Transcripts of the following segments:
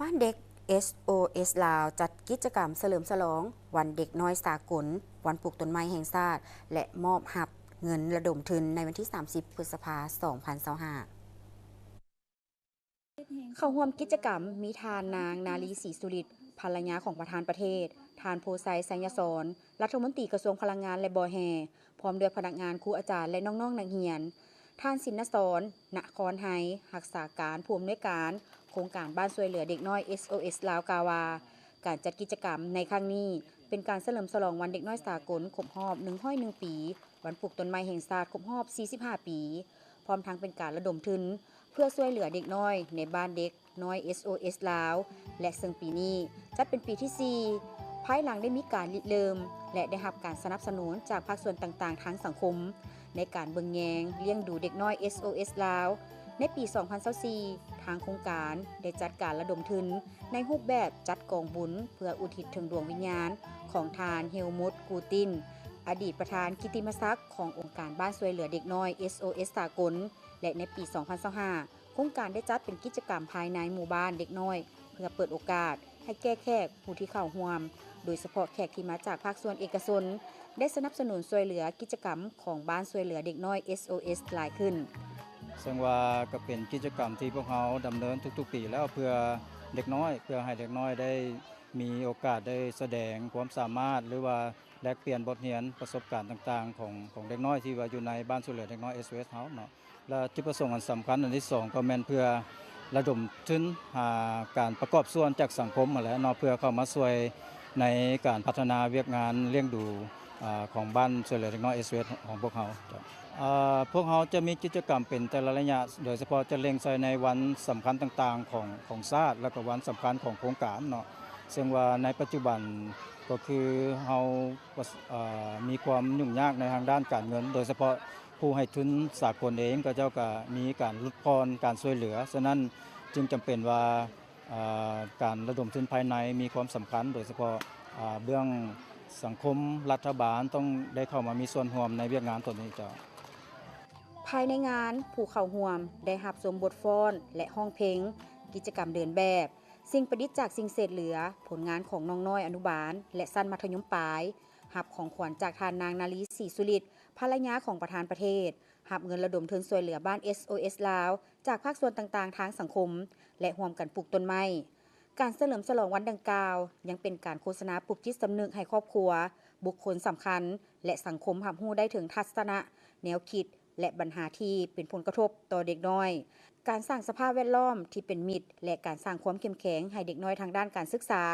บ้านเด็ก SOS ลาวจัดกิจกรรมเฉลิมฉลองวันเด็กน้อยสากลวันปลูกต้นไม้แห่งชาติและมอบหับเงินระดมทุนในวันที่ 30 พฤษภาคม 2025เข้าร่วมกิจกรรมมีทานนางนาลีศรีสุริตภรรยาของประธานประเทศทานโพไซไซยศรรัฐมนตรีกระทรวงพลังงานและบอแฮพร้อมด้วยพนักงานครูอาจารย์และน้องๆนักเรียนท่านสินสรนครไฮรักษาการผู้อำนวยการโครงการบ้านช่วยเหลือเด็กน้อย SOS ลาวกาวาการจัดกิจกรรมในครั้งนี้เป็นการเฉลิมฉลองวันเด็กน้อยสากลครบรอบ101 ปีวันปลูกต้นไม้แห่งชาติครบรอบ45 ปีพร้อมทั้งเป็นการระดมทุนเพื่อช่วยเหลือเด็กน้อยในบ้านเด็กน้อย SOS ลาวและซึ่งปีนี้จัดเป็นปีที่ 4 ภายหลังได้มีการริเริ่มและได้รับการสนับสนุนจากภาคส่วนต่างๆทางสังคมในการเบิ่งแยงเลี้ยงดูเด็กน้อย SOS ลาวในปี 2024 ทางโครงการได้จัดการระดมทุนในรูปแบบจัดกองบุญเพื่ออุทิศถึงดวงวิญญาณของทานเฮลมุตกูตินอดีตประธานกิตติมศักดิ์ขององค์การบ้านช่วยเหลือเด็กน้อย SOS สากลและในปี 2025 โครงการได้จัดเป็นกิจกรรมภายในหมู่บ้านเด็กน้อยเพื่อเปิดโอกาสให้แก่แขกผู้ที่เข้าร่วมโดยเฉพาะแขกที่มาจากภาคส่วนเอกชนได้สนับสนุนช่วยเหลือกิจกรรมของบ้านช่วยเหลือเด็กน้อย SOS หลายขึ้นซึ่งว่าก็เป็นกิจกรรมที่พวกเขาดำเนินทุกๆปีแล้วเพื่อเด็กน้อยเพื่อให้เด็กน้อยได้มีโอกาสได้แสดงความสามารถหรือว่าแลกเปลี่ยนบทเรียนประสบการณ์ต่างๆของเด็กน้อยที่ว่าอยู่ในบ้านช่วยเหลือเด็กน้อย SOS เฮาเนาะและจุดประสงค์อันสำคัญอันที่2ก็แม่นเพื่อระดมทุนหาการประกอบส่วนจากสังคมมาแล้วเนาะเพื่อเข้ามาช่วยในการพัฒนาเวียกงานเลี้ยงดูของบ้านช่วยเหลือเด็กน้อย SOS ของพวกเขาพวกเขาจะมีกิจกรรมเป็นแต่ละระยะโดยเฉพาะจะเล็งใส่ในวันสำคัญต่างๆของชาติและก็วันสำคัญของโครงการเนาะซึ่งว่าในปัจจุบันก็คือเรามีความยุ่งยากในทางด้านการเงินโดยเฉพาะผู้ให้ทุนสากลเองก็เจ้าก็มีการลดพรการช่วยเหลือฉะนั้นจึงจำเป็นว่าการระดมทุนภายในมีความสำคัญโดยเฉพาะเบื้องสังคมรัฐบาลต้องได้เข้ามามีส่วนร่วมในเวียกงานตัวนี้เจ้าภายในงานผู้เข้าร่วมได้รับชมบทฟ้อนและห้องเพลงกิจกรรมเดินแบบสิ่งประดิษฐ์จากสิ่งเศษเหลือผลงานของน้องน้อยอนุบาลและสั้นมัธยมปลายรับของขวัญจากทานนางนาลีศรีสุริตภรรยาของประธานประเทศรับเงินระดมทุนช่วยเหลือบ้าน SOS ลาวจากภาคส่วนต่างๆทางสังคมและร่วมกันปลูกต้นไม้การเฉลิมฉลองวันดังกล่าวยังเป็นการโฆษณาปลุกจิตสำนึกให้ครอบครัวบุคคลสำคัญและสังคมรับรู้ได้ถึงทัศนะแนวคิดและปัญหาที่เป็นผลกระทบต่อเด็กน้อยการสร้างสภาพแวดล้อมที่เป็นมิตรและการสร้างความเข้มแข็งให้เด็กน้อยทางด้านการศึกษา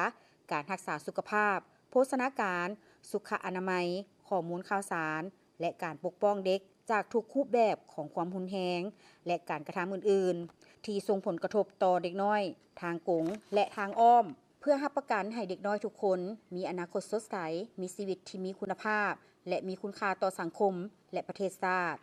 การรักษาสุขภาพโภชนาการสุขอนามัยข้อมูลข่าวสารและการปกป้องเด็กจากทุกรูปแบบของความรุนแรงและการกระทำอื่นๆที่ส่งผลกระทบต่อเด็กน้อยทางกงและทางอ้อมเพื่อรับประกันให้เด็กน้อยทุกคนมีอนาคตสดใสมีชีวิตที่มีคุณภาพและมีคุณค่าต่อสังคมและประเทศชาติ